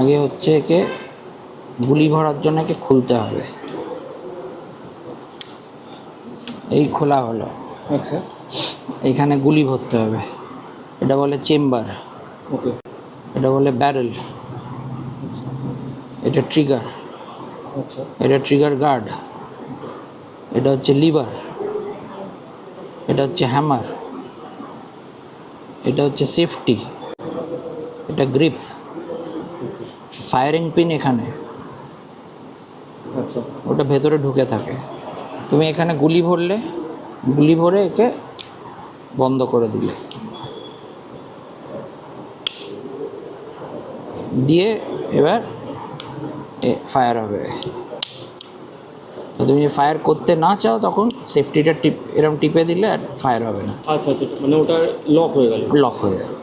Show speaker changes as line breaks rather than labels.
আগে হচ্ছে একে গুলি ভরার জন্য একে খুলতে হবে। এই খোলা হলো।
আচ্ছা,
এখানে গুলি ভরতে হবে। এটা বলে চেম্বার,
ওকে।
এটা বলে ব্যারেল, এটা ট্রিগার,
আচ্ছা,
এটা ট্রিগার গার্ড, এটা হচ্ছে লিভার, এটা হচ্ছে হ্যামার, এটা হচ্ছে সেফটি, এটা গ্রিপ, ফায়ারিং পিন এখানে,
আচ্ছা,
ওটা ভেতরে ঢুকে থাকে। তুমি এখানে গুলি ভরলে, গুলি ভরে একে বন্ধ করে দিলে, দিয়ে এবার ফায়ার হবে। তো তুমি ফায়ার করতে না চাও তখন সেফটিটা এরকম টিপে দিলে আর ফায়ার হবে না,
আচ্ছা আচ্ছা, মানে ওটা লক হয়ে গেল।
লক হয়ে যাবে।